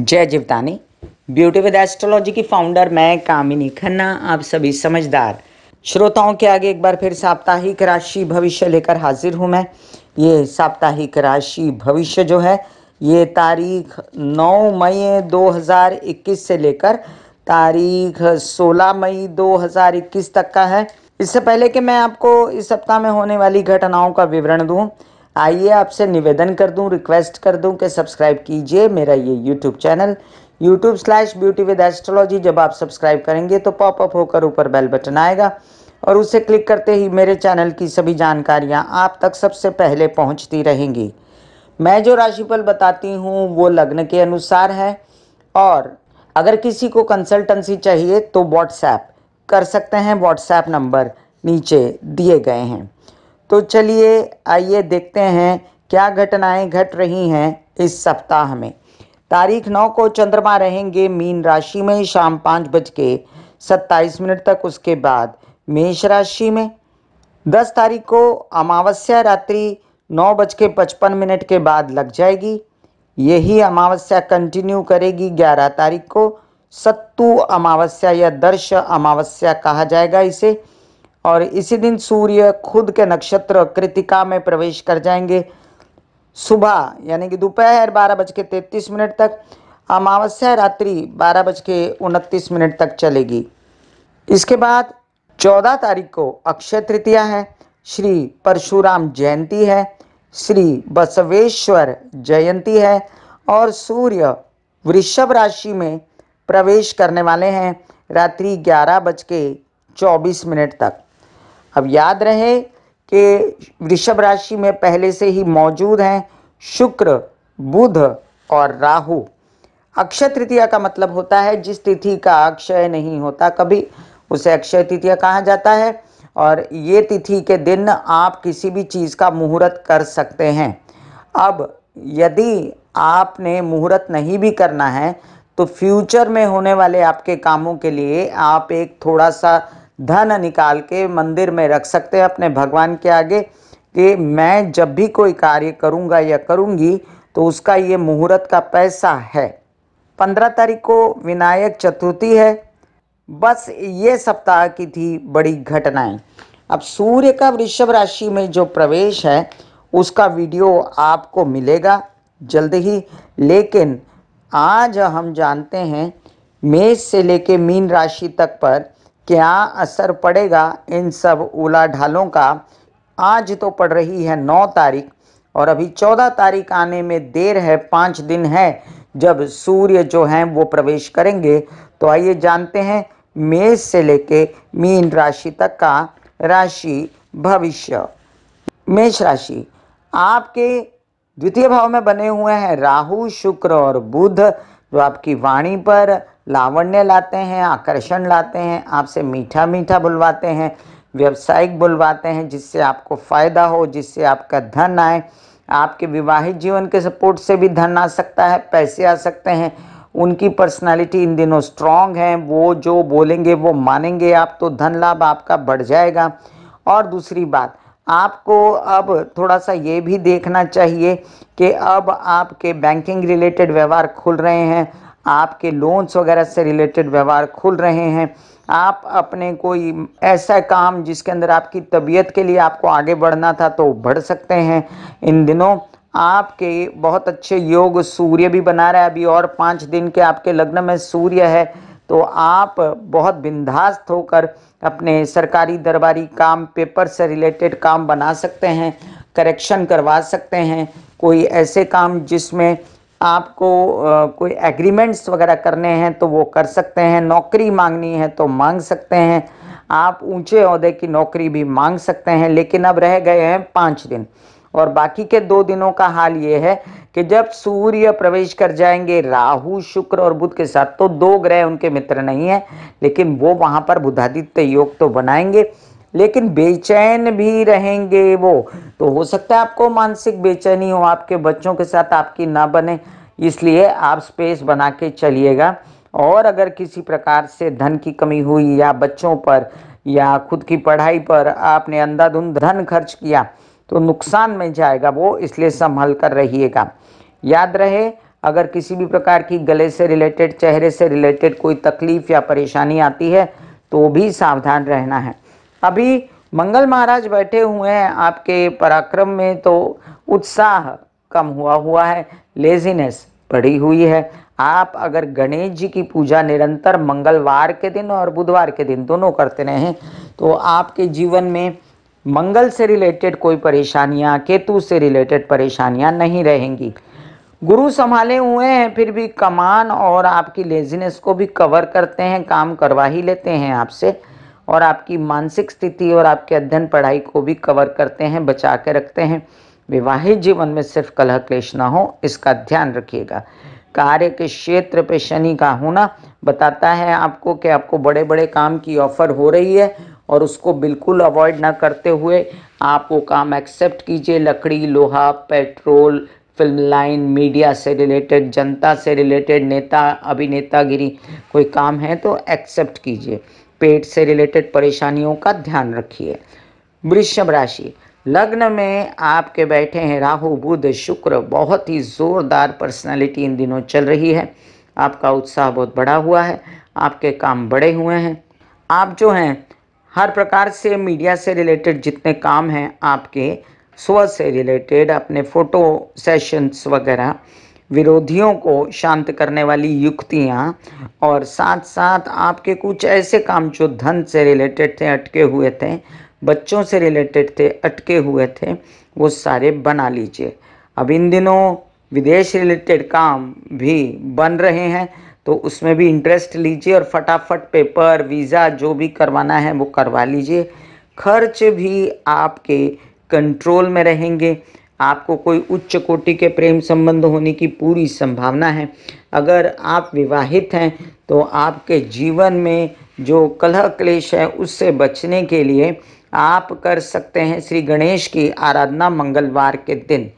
जय जीवतानी। Beauty with astrology की founder मैं कामिनी खन्ना आप सभी समझदार श्रोताओं के आगे एक बार फिर साप्ताहिक राशि भविष्य लेकर हाजिर हूं मैं। ये साप्ताहिक राशि भविष्य जो है ये तारीख 9 मई 2021 से लेकर तारीख 16 मई 2021 तक का है। इससे पहले कि मैं आपको इस सप्ताह में होने वाली घटनाओं का विवरण दूं, आइए आपसे निवेदन कर दूं, रिक्वेस्ट कर दूं कि सब्सक्राइब कीजिए मेरा ये यूट्यूब चैनल YouTube/ब्यूटी विद एस्ट्रोलॉजी। जब आप सब्सक्राइब करेंगे तो पॉपअप होकर ऊपर बेल बटन आएगा और उसे क्लिक करते ही मेरे चैनल की सभी जानकारियां आप तक सबसे पहले पहुंचती रहेंगी। मैं जो राशिफल बताती हूँ वो लग्न के अनुसार है और अगर किसी को कंसल्टेंसी चाहिए तो व्हाट्सएप कर सकते हैं। व्हाट्सएप नंबर नीचे दिए गए हैं। तो चलिए आइए देखते हैं क्या घटनाएं घट रही हैं इस सप्ताह में। तारीख 9 को चंद्रमा रहेंगे मीन राशि में शाम 5:27 तक। उसके बाद मेष राशि में 10 तारीख को अमावस्या रात्रि 9:55 के बाद लग जाएगी। यही अमावस्या कंटिन्यू करेगी 11 तारीख को। सत्तु अमावस्या या दर्श अमावस्या कहा जाएगा इसे। और इसी दिन सूर्य खुद के नक्षत्र कृतिका में प्रवेश कर जाएंगे सुबह यानी कि दोपहर 12:33 तक। अमावस्या रात्रि 12:29 तक चलेगी। इसके बाद 14 तारीख को अक्षय तृतीया है, श्री परशुराम जयंती है, श्री बसवेश्वर जयंती है और सूर्य वृषभ राशि में प्रवेश करने वाले हैं रात्रि 11:24 तक। अब याद रहे कि वृषभ राशि में पहले से ही मौजूद हैं शुक्र, बुध और राहु। अक्षय तृतीया का मतलब होता है जिस तिथि का अक्षय नहीं होता कभी उसे अक्षय तृतीया कहा जाता है। और ये तिथि के दिन आप किसी भी चीज़ का मुहूर्त कर सकते हैं। अब यदि आपने मुहूर्त नहीं भी करना है तो फ्यूचर में होने वाले आपके कामों के लिए आप एक थोड़ा सा धन निकाल के मंदिर में रख सकते हैं अपने भगवान के आगे कि मैं जब भी कोई कार्य करूंगा या करूंगी तो उसका ये मुहूर्त का पैसा है। 15 तारीख को विनायक चतुर्थी है। बस ये सप्ताह की थी बड़ी घटनाएं। अब सूर्य का वृषभ राशि में जो प्रवेश है उसका वीडियो आपको मिलेगा जल्द ही। लेकिन आज हम जानते हैं मेष से लेके मीन राशि तक पर क्या असर पड़ेगा इन सब उलाढालों का। आज तो पड़ रही है 9 तारीख और अभी 14 तारीख आने में देर है, 5 दिन है जब सूर्य जो हैं वो प्रवेश करेंगे। तो आइए जानते हैं मेष से लेके मीन राशि तक का राशि भविष्य। मेष राशि आपके द्वितीय भाव में बने हुए हैं राहु, शुक्र और बुध जो आपकी वाणी पर लावण्य लाते हैं, आकर्षण लाते हैं, आपसे मीठा मीठा बुलवाते हैं, व्यवसायिक बुलवाते हैं जिससे आपको फायदा हो, जिससे आपका धन आए। आपके विवाहित जीवन के सपोर्ट से भी धन आ सकता है, पैसे आ सकते हैं। उनकी पर्सनालिटी इन दिनों स्ट्रांग है, वो जो बोलेंगे वो मानेंगे आप, तो धन लाभ आपका बढ़ जाएगा। और दूसरी बात आपको अब थोड़ा सा ये भी देखना चाहिए कि अब आपके बैंकिंग रिलेटेड व्यवहार खुल रहे हैं, आपके लोन्स वगैरह से रिलेटेड व्यवहार खुल रहे हैं। आप अपने कोई ऐसा काम जिसके अंदर आपकी तबीयत के लिए आपको आगे बढ़ना था तो बढ़ सकते हैं। इन दिनों आपके बहुत अच्छे योग सूर्य भी बना रहा है अभी और 5 दिन के आपके लग्न में सूर्य है। तो आप बहुत बिंदास्त होकर अपने सरकारी दरबारी काम, पेपर से रिलेटेड काम बना सकते हैं, करेक्शन करवा सकते हैं। कोई ऐसे काम जिसमें आपको कोई एग्रीमेंट्स वगैरह करने हैं तो वो कर सकते हैं। नौकरी मांगनी है तो मांग सकते हैं। आप ऊंचे ओहदे की नौकरी भी मांग सकते हैं। लेकिन अब रह गए हैं 5 दिन और बाकी के 2 दिनों का हाल ये है कि जब सूर्य प्रवेश कर जाएंगे राहु, शुक्र और बुध के साथ, तो 2 ग्रह उनके मित्र नहीं है लेकिन वो वहां पर बुधादित्य योग तो बनाएंगे लेकिन बेचैन भी रहेंगे वो। तो हो सकता है आपको मानसिक बेचैनी हो, आपके बच्चों के साथ आपकी ना बने, इसलिए आप स्पेस बना के चलिएगा। और अगर किसी प्रकार से धन की कमी हुई या बच्चों पर या खुद की पढ़ाई पर आपने अंधाधुंध धन खर्च किया तो नुकसान में जाएगा वो, इसलिए संभल कर रहिएगा। याद रहे अगर किसी भी प्रकार की गले से रिलेटेड, चेहरे से रिलेटेड कोई तकलीफ या परेशानी आती है तो भी सावधान रहना है। अभी मंगल महाराज बैठे हुए हैं आपके पराक्रम में, तो उत्साह कम हुआ है, लेजीनेस बढ़ी हुई है। आप अगर गणेश जी की पूजा निरंतर मंगलवार के दिन और बुधवार के दिन दोनों करते रहें तो आपके जीवन में मंगल से रिलेटेड कोई परेशानियां, केतु से रिलेटेड परेशानियां नहीं रहेंगी। गुरु संभाले हुए हैं, फिर भी कमान और आपकी लेजीनेस को भी कवर करते हैं, काम करवा ही लेते हैं आपसे, और आपकी मानसिक स्थिति और आपके अध्ययन पढ़ाई को भी कवर करते हैं, बचा के रखते हैं। विवाहित जीवन में सिर्फ कलह क्लेश ना हो, इसका ध्यान रखिएगा। कार्य के क्षेत्र पे शनि का होना बताता है आपको कि आपको बड़े बड़े काम की ऑफर हो रही है, और उसको बिल्कुल अवॉइड ना करते हुए आप वो काम एक्सेप्ट कीजिए। लकड़ी, लोहा, पेट्रोल, फिल्म लाइन, मीडिया से रिलेटेड, जनता से रिलेटेड, नेता अभिनेतागिरी कोई काम है तो एक्सेप्ट कीजिए। पेट से रिलेटेड परेशानियों का ध्यान रखिए। वृषभ राशि, लग्न में आपके बैठे हैं राहु, बुध, शुक्र। बहुत ही जोरदार पर्सनालिटी इन दिनों चल रही है। आपका उत्साह बहुत बढ़ा हुआ है, आपके काम बढ़े हुए हैं। आप जो हैं हर प्रकार से मीडिया से रिलेटेड जितने काम हैं आपके, स्व से रिलेटेड, अपने फोटो सेशंस वगैरह, विरोधियों को शांत करने वाली युक्तियां, और साथ साथ आपके कुछ ऐसे काम जो धन से रिलेटेड थे, अटके हुए थे, बच्चों से रिलेटेड थे, अटके हुए थे, वो सारे बना लीजिए। अब इन दिनों विदेश रिलेटेड काम भी बन रहे हैं, तो उसमें भी इंटरेस्ट लीजिए और फटाफट पेपर, वीज़ा जो भी करवाना है वो करवा लीजिए। खर्च भी आपके कंट्रोल में रहेंगे। आपको कोई उच्च कोटि के प्रेम संबंध होने की पूरी संभावना है। अगर आप विवाहित हैं तो आपके जीवन में जो कलह क्लेश है उससे बचने के लिए आप कर सकते हैं श्री गणेश की आराधना मंगलवार के दिन।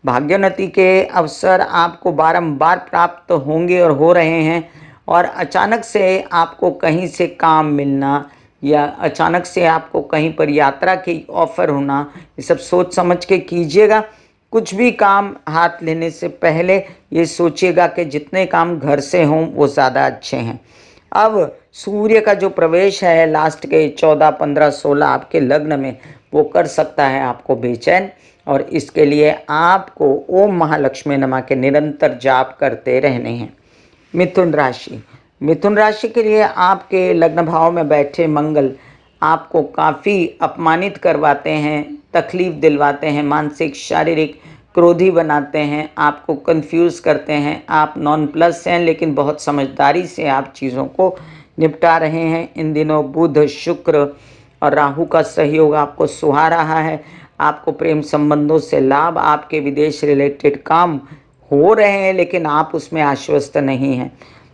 भाग्योन्नति के अवसर आपको बारंबार प्राप्त होंगे और हो रहे हैं, और अचानक से आपको कहीं से काम मिलना या अचानक से आपको कहीं पर यात्रा की ऑफर होना, ये सब सोच समझ के कीजिएगा। कुछ भी काम हाथ लेने से पहले ये सोचिएगा कि जितने काम घर से हों वो ज़्यादा अच्छे हैं। अब सूर्य का जो प्रवेश है लास्ट के 14, 15, 16 आपके लग्न में, वो कर सकता है आपको बेचैन, और इसके लिए आपको ओम महालक्ष्मी नमः के निरंतर जाप करते रहने हैं। मिथुन राशि, मिथुन राशि के लिए आपके लग्न भाव में बैठे मंगल आपको काफ़ी अपमानित करवाते हैं, तकलीफ दिलवाते हैं, मानसिक शारीरिक क्रोधी बनाते हैं, आपको कंफ्यूज करते हैं। आप नॉन प्लस हैं, लेकिन बहुत समझदारी से आप चीज़ों को निपटा रहे हैं। इन दिनों बुध, शुक्र और राहु का सहयोग आपको सुहा रहा है। आपको प्रेम संबंधों से लाभ, आपके विदेश रिलेटेड काम हो रहे हैं, लेकिन आप उसमें आश्वस्त नहीं हैं।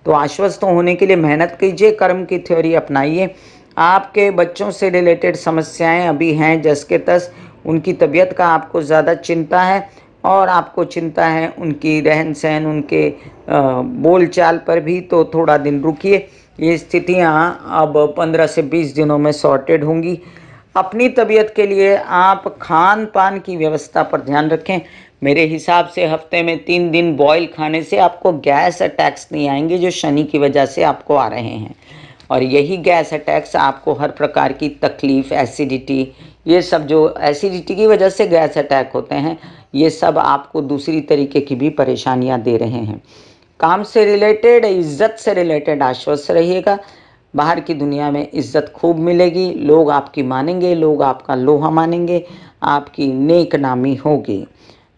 तो आश्वस्त होने के लिए मेहनत कीजिए, कर्म की थ्योरी अपनाइए। आपके बच्चों से रिलेटेड समस्याएं अभी हैं जस के तस, उनकी तबीयत का आपको ज़्यादा चिंता है, और आपको चिंता है उनकी रहन सहन, उनके बोलचाल पर भी, तो थोड़ा दिन रुकिए। ये स्थितियाँ अब 15 से 20 दिनों में सॉर्टेड होंगी। अपनी तबीयत के लिए आप खान पान की व्यवस्था पर ध्यान रखें। मेरे हिसाब से हफ्ते में 3 दिन बॉयल खाने से आपको गैस अटैक्स नहीं आएंगे, जो शनि की वजह से आपको आ रहे हैं। और यही गैस अटैक्स आपको हर प्रकार की तकलीफ, एसिडिटी, ये सब जो एसिडिटी की वजह से गैस अटैक होते हैं, ये सब आपको दूसरी तरीके की भी परेशानियां दे रहे हैं। काम से रिलेटेड, इज्जत से रिलेटेड आश्वस्त रहिएगा। बाहर की दुनिया में इज्जत खूब मिलेगी, लोग आपकी मानेंगे, लोग आपका लोहा मानेंगे, आपकी नेक नामी होगी।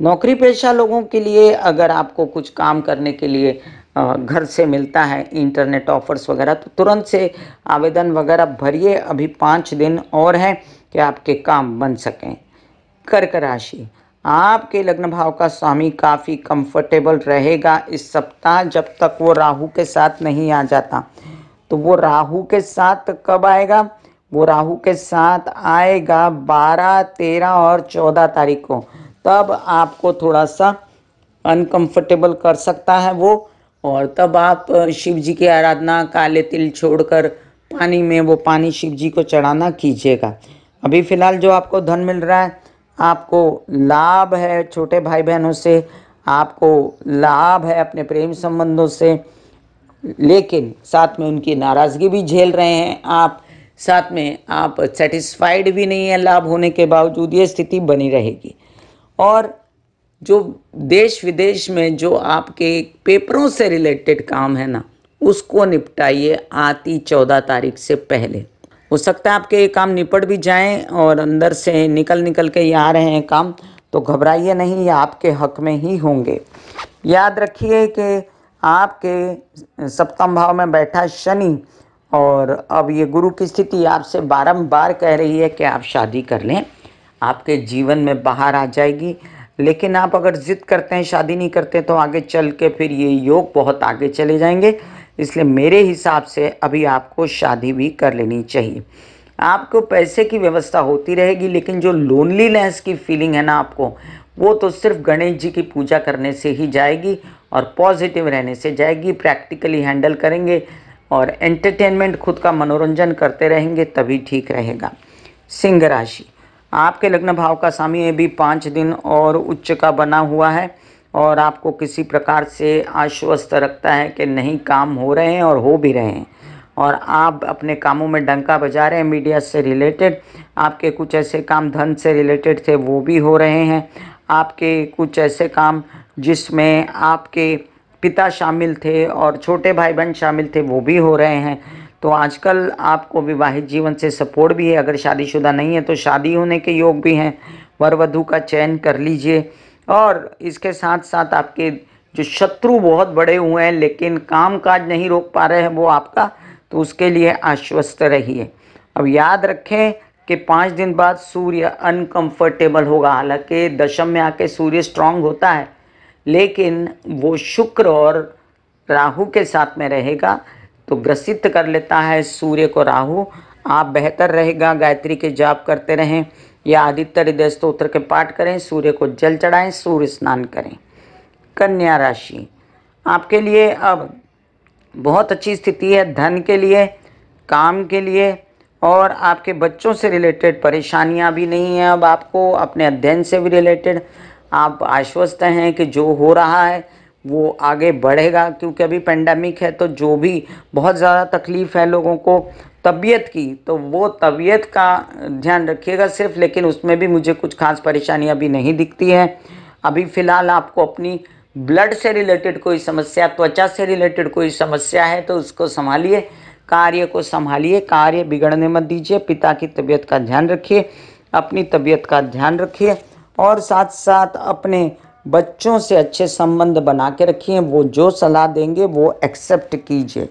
नौकरी पेशा लोगों के लिए अगर आपको कुछ काम करने के लिए घर से मिलता है, इंटरनेट ऑफर्स वगैरह, तो तुरंत से आवेदन वगैरह भरिए। अभी 5 दिन और हैं कि आपके काम बन सकें। कर्क राशि, आपके लग्न भाव का स्वामी काफ़ी कंफर्टेबल रहेगा इस सप्ताह, जब तक वो राहु के साथ नहीं आ जाता। तो वो राहु के साथ कब आएगा? वो राहु के साथ आएगा 12, 13 और 14 तारीख को। तब आपको थोड़ा सा अनकंफर्टेबल कर सकता है वो, और तब आप शिव जी की आराधना, काले तिल छोड़कर पानी में वो पानी शिव जी को चढ़ाना कीजिएगा। अभी फ़िलहाल जो आपको धन मिल रहा है, आपको लाभ है छोटे भाई बहनों से, आपको लाभ है अपने प्रेम संबंधों से, लेकिन साथ में उनकी नाराज़गी भी झेल रहे हैं आप, साथ में आप सेटिस्फाइड भी नहीं है लाभ होने के बावजूद, ये स्थिति बनी रहेगी। और जो देश विदेश में जो आपके पेपरों से रिलेटेड काम है ना, उसको निपटाइए आती 14 तारीख से पहले। हो सकता है आपके ये काम निपट भी जाएं और अंदर से निकल के ये आ रहे हैं काम, तो घबराइए नहीं, ये आपके हक में ही होंगे। याद रखिए कि आपके सप्तम भाव में बैठा शनि, और अब ये गुरु की स्थिति आपसे बारंबार कह रही है कि आप शादी कर लें, आपके जीवन में बाहर आ जाएगी। लेकिन आप अगर जिद करते हैं, शादी नहीं करते, तो आगे चल के फिर ये योग बहुत आगे चले जाएंगे। इसलिए मेरे हिसाब से अभी आपको शादी भी कर लेनी चाहिए। आपको पैसे की व्यवस्था होती रहेगी, लेकिन जो लोनलीनेस की फीलिंग है ना आपको, वो तो सिर्फ गणेश जी की पूजा करने से ही जाएगी और पॉजिटिव रहने से जाएगी। प्रैक्टिकली हैंडल करेंगे और एंटरटेनमेंट, खुद का मनोरंजन करते रहेंगे, तभी ठीक रहेगा। सिंह राशि, आपके लग्न भाव का स्वामी अभी 5 दिन और उच्च का बना हुआ है, और आपको किसी प्रकार से आश्वस्त रखता है कि नहीं, काम हो रहे हैं और हो भी रहे हैं, और आप अपने कामों में डंका बजा रहे हैं। मीडिया से रिलेटेड आपके कुछ ऐसे काम धन से रिलेटेड थे, वो भी हो रहे हैं। आपके कुछ ऐसे काम जिसमें आपके पिता शामिल थे और छोटे भाई बहन शामिल थे, वो भी हो रहे हैं। तो आजकल आपको विवाहित जीवन से सपोर्ट भी है। अगर शादीशुदा नहीं है तो शादी होने के योग भी हैं। वर वधू का चयन कर लीजिए। और इसके साथ साथ आपके जो शत्रु बहुत बड़े हुए हैं लेकिन काम काज नहीं रोक पा रहे हैं वो आपका, तो उसके लिए आश्वस्त रहिए। अब याद रखें कि 5 दिन बाद सूर्य अनकंफर्टेबल होगा। हालांकि दशम में आके सूर्य स्ट्रांग होता है, लेकिन वो शुक्र और राहु के साथ में रहेगा, तो ग्रसित कर लेता है सूर्य को राहु। आप बेहतर रहेगा गायत्री के जाप करते रहें या आदित्य हृदय स्तोत्र के पाठ करें, सूर्य को जल चढ़ाएं, सूर्य स्नान करें। कन्या राशि, आपके लिए अब बहुत अच्छी स्थिति है, धन के लिए, काम के लिए, और आपके बच्चों से रिलेटेड परेशानियां भी नहीं हैं। अब आपको अपने अध्ययन से भी रिलेटेड आप आश्वस्त हैं कि जो हो रहा है वो आगे बढ़ेगा, क्योंकि अभी पेंडेमिक है, तो जो भी बहुत ज़्यादा तकलीफ़ है लोगों को तबीयत की, तो वो तबीयत का ध्यान रखिएगा सिर्फ, लेकिन उसमें भी मुझे कुछ खास परेशानियां भी नहीं दिखती हैं। अभी फ़िलहाल आपको अपनी ब्लड से रिलेटेड कोई समस्या, त्वचा से रिलेटेड कोई समस्या है तो उसको संभालिए, कार्य को संभालिए, कार्य बिगड़ने मत दीजिए। पिता की तबीयत का ध्यान रखिए, अपनी तबीयत का ध्यान रखिए, और साथ साथ अपने बच्चों से अच्छे संबंध बना के रखिए। वो जो सलाह देंगे वो एक्सेप्ट कीजिए।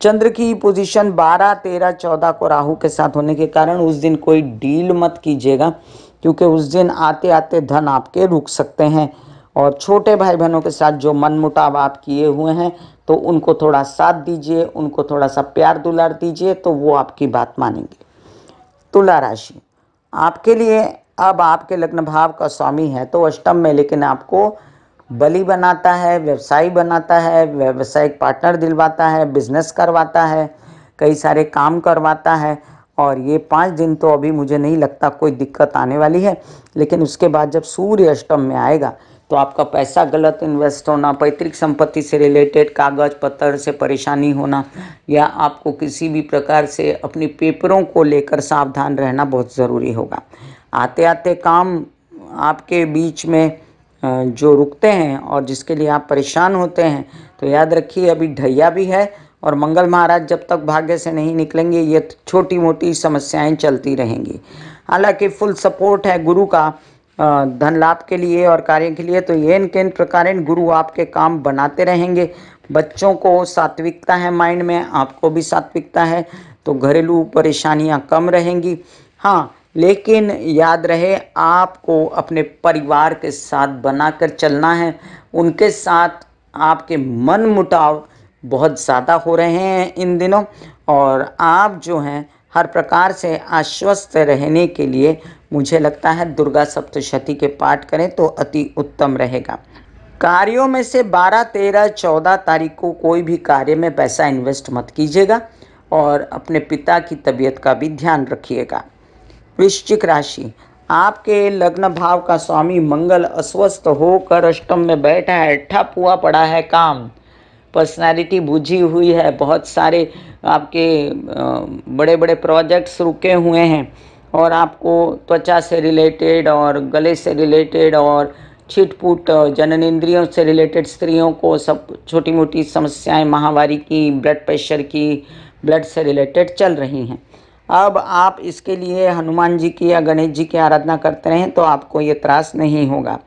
चंद्र की पोजीशन 12, 13, 14 को राहु के साथ होने के कारण उस दिन कोई डील मत कीजिएगा, क्योंकि उस दिन आते आते धन आपके रुक सकते हैं। और छोटे भाई बहनों के साथ जो मनमुटाव आप किए हुए हैं, तो उनको थोड़ा साथ दीजिए, उनको थोड़ा सा प्यार दुलार दीजिए, तो वो आपकी बात मानेंगे। तुला राशि, आपके लिए अब आपके लग्न भाव का स्वामी है तो अष्टम में, लेकिन आपको बली बनाता है, व्यवसायी बनाता है, व्यवसायिक पार्टनर दिलवाता है, बिजनेस करवाता है, कई सारे काम करवाता है। और ये 5 दिन तो अभी मुझे नहीं लगता कोई दिक्कत आने वाली है, लेकिन उसके बाद जब सूर्य अष्टम में आएगा तो आपका पैसा गलत इन्वेस्ट होना, पैतृक संपत्ति से रिलेटेड कागज पत्र से परेशानी होना, या आपको किसी भी प्रकार से अपनी पेपरों को लेकर सावधान रहना बहुत ज़रूरी होगा। आते आते काम आपके बीच में जो रुकते हैं और जिसके लिए आप परेशान होते हैं, तो याद रखिए अभी ढैया भी है, और मंगल महाराज जब तक भाग्य से नहीं निकलेंगे ये छोटी मोटी समस्याएं चलती रहेंगी। हालांकि फुल सपोर्ट है गुरु का धन लाभ के लिए और कार्य के लिए, तो येन केन प्रकारेण गुरु आपके काम बनाते रहेंगे। बच्चों को सात्विकता है माइंड में, आपको भी सात्विकता है, तो घरेलू परेशानियां कम रहेंगी। हाँ, लेकिन याद रहे आपको अपने परिवार के साथ बनाकर चलना है। उनके साथ आपके मन मुटाव बहुत ज़्यादा हो रहे हैं इन दिनों, और आप जो हैं हर प्रकार से आश्वस्त रहने के लिए मुझे लगता है दुर्गा सप्तशती के पाठ करें तो अति उत्तम रहेगा। कार्यों में से 12, 13, 14 तारीख को कोई भी कार्य में पैसा इन्वेस्ट मत कीजिएगा, और अपने पिता की तबीयत का भी ध्यान रखिएगा। वृश्चिक राशि, आपके लग्न भाव का स्वामी मंगल अस्वस्थ होकर अष्टम में बैठा है, ठप हुआ पड़ा है काम, पर्सनालिटी बुझी हुई है, बहुत सारे आपके बड़े बड़े प्रोजेक्ट्स रुके हुए हैं और आपको त्वचा से रिलेटेड और गले से रिलेटेड और छिटपुट जननेंद्रियों से रिलेटेड स्त्रियों को सब छोटी मोटी समस्याएं, माहवारी की, ब्लड प्रेशर की, ब्लड से रिलेटेड चल रही हैं। अब आप इसके लिए हनुमान जी की या गणेश जी की आराधना करते रहें तो आपको ये त्रास नहीं होगा।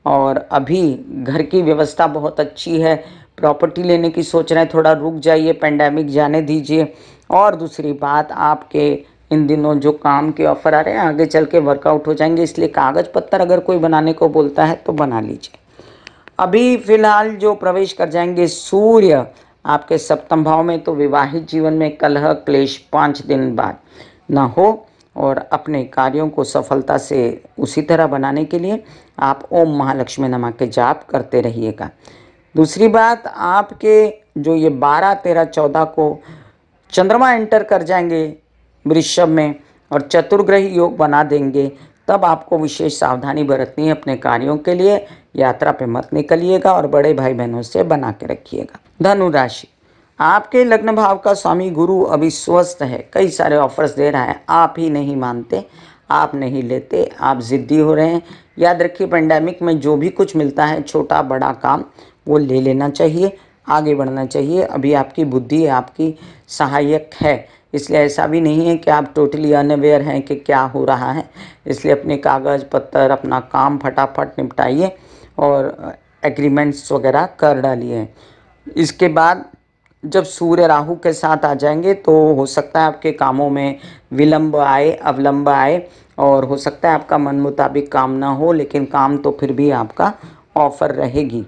और अभी घर की व्यवस्था बहुत अच्छी है, प्रॉपर्टी लेने की सोच रहे हैं, थोड़ा रुक जाइए, पेंडेमिक जाने दीजिए। और दूसरी बात, आपके इन दिनों जो काम के ऑफर आ रहे हैं आगे चल के वर्कआउट हो जाएंगे, इसलिए कागज पत्तर अगर कोई बनाने को बोलता है तो बना लीजिए। अभी फिलहाल जो प्रवेश कर जाएंगे सूर्य आपके सप्तम भाव में, तो विवाहित जीवन में कलह क्लेश 5 दिन बाद ना हो और अपने कार्यों को सफलता से उसी तरह बनाने के लिए आप ओम महालक्ष्मी नमः के जाप करते रहिएगा। दूसरी बात, आपके जो ये 12, 13, 14 को चंद्रमा एंटर कर जाएंगे वृषभ में और चतुर्ग्रही योग बना देंगे, तब आपको विशेष सावधानी बरतनी है अपने कार्यों के लिए। यात्रा पे मत निकलिएगा और बड़े भाई बहनों से बना के रखिएगा। धनु राशि, आपके लग्न भाव का स्वामी गुरु अभी स्वस्थ है, कई सारे ऑफर्स दे रहा है, आप ही नहीं मानते, आप नहीं लेते, आप जिद्दी हो रहे हैं। याद रखिए, पेंडेमिक में जो भी कुछ मिलता है छोटा बड़ा काम वो ले लेना चाहिए, आगे बढ़ना चाहिए। अभी आपकी बुद्धि आपकी सहायक है, इसलिए ऐसा भी नहीं है कि आप टोटली अनअवेयर हैं कि क्या हो रहा है। इसलिए अपने कागज़ पत्तर अपना काम फटाफट निपटाइए और एग्रीमेंट्स वगैरह कर डालिए। इसके बाद जब सूर्य राहु के साथ आ जाएंगे तो हो सकता है आपके कामों में विलंब आए, अवलंब आए, और हो सकता है आपका मन मुताबिक काम ना हो, लेकिन काम तो फिर भी आपका ऑफर रहेगी।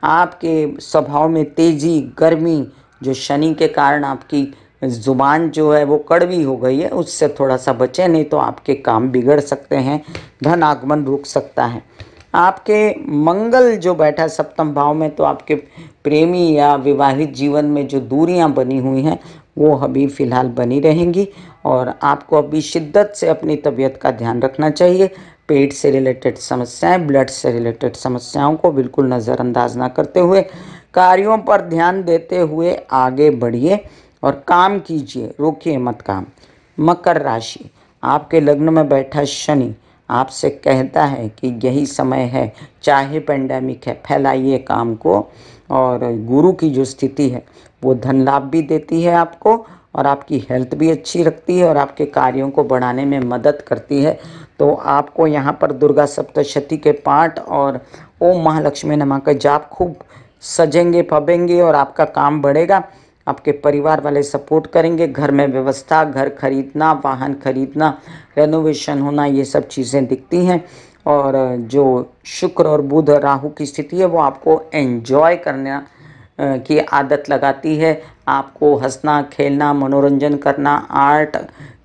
आपके स्वभाव में तेज़ी, गर्मी, जो शनि के कारण आपकी ज़ुबान जो है वो कड़वी हो गई है, उससे थोड़ा सा बचें, नहीं तो आपके काम बिगड़ सकते हैं, धन आगमन रुक सकता है। आपके मंगल जो बैठा है सप्तम भाव में, तो आपके प्रेमी या विवाहित जीवन में जो दूरियां बनी हुई हैं वो अभी फ़िलहाल बनी रहेंगी और आपको अभी शिद्दत से अपनी तबीयत का ध्यान रखना चाहिए। पेट से रिलेटेड समस्याएं, ब्लड से रिलेटेड समस्याओं को बिल्कुल नज़रअंदाज ना करते हुए कार्यों पर ध्यान देते हुए आगे बढ़िए और काम कीजिए, रोकिए मत काम। मकर राशि, आपके लग्न में बैठा शनि आपसे कहता है कि यही समय है, चाहे पेंडेमिक है, फैलाइए काम को। और गुरु की जो स्थिति है वो धन लाभ भी देती है आपको और आपकी हेल्थ भी अच्छी रखती है और आपके कार्यों को बढ़ाने में मदद करती है। तो आपको यहाँ पर दुर्गा सप्तशती के पाठ और ओम महालक्ष्मी नमः का जाप खूब सजेंगे पबेंगे और आपका काम बढ़ेगा। आपके परिवार वाले सपोर्ट करेंगे, घर में व्यवस्था, घर खरीदना, वाहन खरीदना, रेनोवेशन होना, ये सब चीज़ें दिखती हैं। और जो शुक्र और बुध और राहु की स्थिति है वो आपको एंजॉय करना की आदत लगाती है। आपको हंसना, खेलना, मनोरंजन करना, आर्ट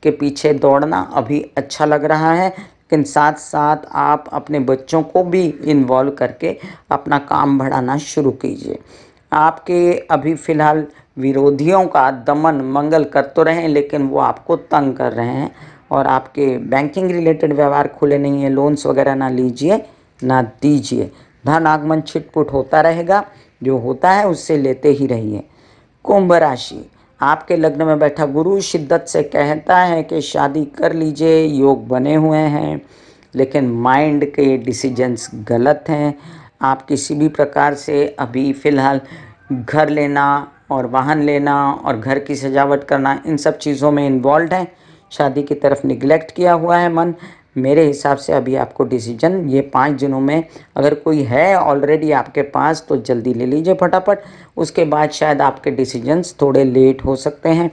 के पीछे दौड़ना अभी अच्छा लग रहा है, लेकिन साथ साथ आप अपने बच्चों को भी इन्वॉल्व करके अपना काम बढ़ाना शुरू कीजिए। आपके अभी फ़िलहाल विरोधियों का दमन मंगल कर तो रहे हैं, लेकिन वो आपको तंग कर रहे हैं और आपके बैंकिंग रिलेटेड व्यवहार खुले नहीं है, लोन्स वगैरह ना लीजिए ना दीजिए। धन आगमन छिटपुट होता रहेगा, जो होता है उससे लेते ही रहिए। कुंभ राशि, आपके लग्न में बैठा गुरु शिद्दत से कहता है कि शादी कर लीजिए, योग बने हुए हैं, लेकिन माइंड के डिसीजंस गलत हैं। आप किसी भी प्रकार से अभी फ़िलहाल घर लेना और वाहन लेना और घर की सजावट करना, इन सब चीज़ों में इन्वॉल्व हैं, शादी की तरफ निगलेक्ट किया हुआ है मन। मेरे हिसाब से अभी आपको डिसीजन ये 5 दिनों में, अगर कोई है ऑलरेडी आपके पास तो जल्दी ले लीजिए फटाफट, उसके बाद शायद आपके डिसीजंस थोड़े लेट हो सकते हैं।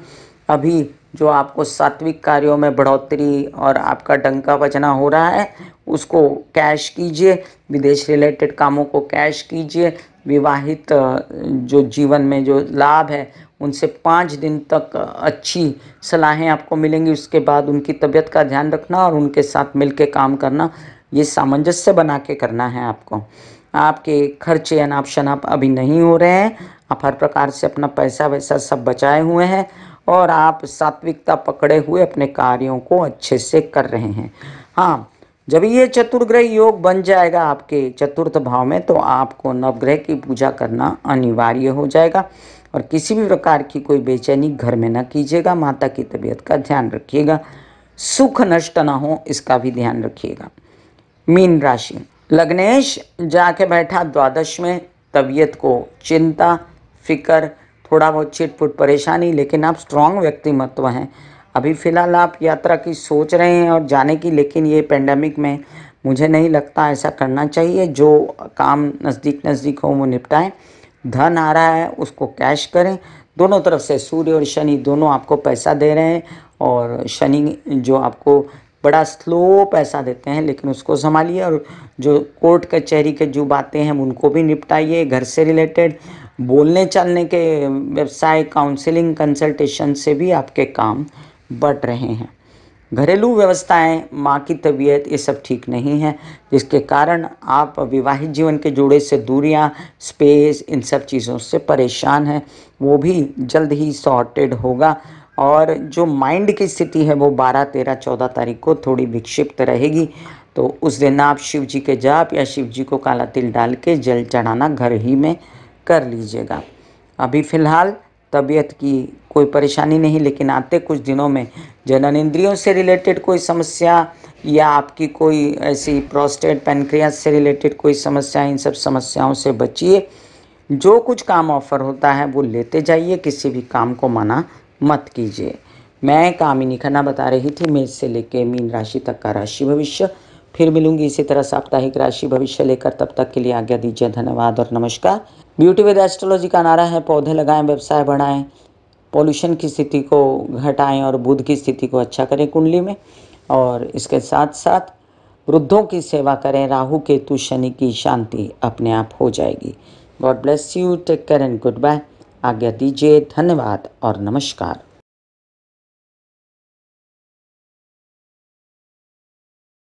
अभी जो आपको सात्विक कार्यों में बढ़ोतरी और आपका डंका बजना हो रहा है उसको कैश कीजिए, विदेश रिलेटेड कामों को कैश कीजिए। विवाहित जो जीवन में जो लाभ है उनसे 5 दिन तक अच्छी सलाहें आपको मिलेंगी, उसके बाद उनकी तबीयत का ध्यान रखना और उनके साथ मिल के काम करना, ये सामंजस्य बना के करना है आपको। आपके खर्चे अनाप शनाप अभी नहीं हो रहे हैं, आप हर प्रकार से अपना पैसा वैसा सब बचाए हुए हैं और आप सात्विकता पकड़े हुए अपने कार्यों को अच्छे से कर रहे हैं। हाँ, जब ये चतुर्ग्रह योग बन जाएगा आपके चतुर्थ भाव में, तो आपको नवग्रह की पूजा करना अनिवार्य हो जाएगा। और किसी भी प्रकार की कोई बेचैनी घर में न कीजिएगा। माता की तबीयत का ध्यान रखिएगा, सुख नष्ट ना हो इसका भी ध्यान रखिएगा। मीन राशि, लग्नेश जाके बैठा द्वादश में, तबीयत को चिंता, फिक्र, थोड़ा बहुत छिटपुट परेशानी, लेकिन आप स्ट्रांग व्यक्तिमत्व हैं। अभी फ़िलहाल आप यात्रा की सोच रहे हैं और जाने की, लेकिन ये पेंडेमिक में मुझे नहीं लगता ऐसा करना चाहिए। जो काम नज़दीक नज़दीक हो वो निपटाएं। धन आ रहा है उसको कैश करें। दोनों तरफ से सूर्य और शनि दोनों आपको पैसा दे रहे हैं, और शनि जो आपको बड़ा स्लो पैसा देते हैं, लेकिन उसको संभालिए। और जो कोर्ट कचहरी के जो बातें हैं उनको भी निपटाइए। घर से रिलेटेड, बोलने चालने के व्यवसाय, काउंसलिंग, कंसल्टेशन से भी आपके काम बढ़ रहे हैं। घरेलू व्यवस्थाएं, माँ की तबीयत, ये सब ठीक नहीं है, जिसके कारण आप विवाहित जीवन के जोड़े से दूरियां, स्पेस, इन सब चीज़ों से परेशान हैं। वो भी जल्द ही सॉर्टेड होगा। और जो माइंड की स्थिति है वो 12, 13, 14 तारीख को थोड़ी विक्षिप्त रहेगी। तो उस दिन आप शिव जी के जाप या शिव जी को काला तिल डाल के जल चढ़ाना घर ही में कर लीजिएगा। अभी फ़िलहाल तबीयत की कोई परेशानी नहीं, लेकिन आते कुछ दिनों में जननेंद्रियों से रिलेटेड कोई समस्या, या आपकी कोई ऐसी प्रोस्टेट, पैनक्रियास से रिलेटेड कोई समस्या, इन सब समस्याओं से बचिए। जो कुछ काम ऑफर होता है वो लेते जाइए, किसी भी काम को मना मत कीजिए। मैं कामिनी खन्ना बता रही थी मेष से लेके मीन राशि तक का राशि भविष्य। फिर मिलूंगी इसी तरह साप्ताहिक राशि भविष्य लेकर, तब तक के लिए आज्ञा दीजिए। धन्यवाद और नमस्कार। ब्यूटी विद एस्ट्रोलॉजी का नारा है पौधे लगाएं, व्यवसाय बढ़ाएं, पॉल्यूशन की स्थिति को घटाएं और बुध की स्थिति को अच्छा करें कुंडली में। और इसके साथ साथ वृद्धों की सेवा करें। राहु केतु शनि की शांति अपने आप हो जाएगी। God bless you, take care and good bye. आज्ञा दीजिए। धन्यवाद और नमस्कार।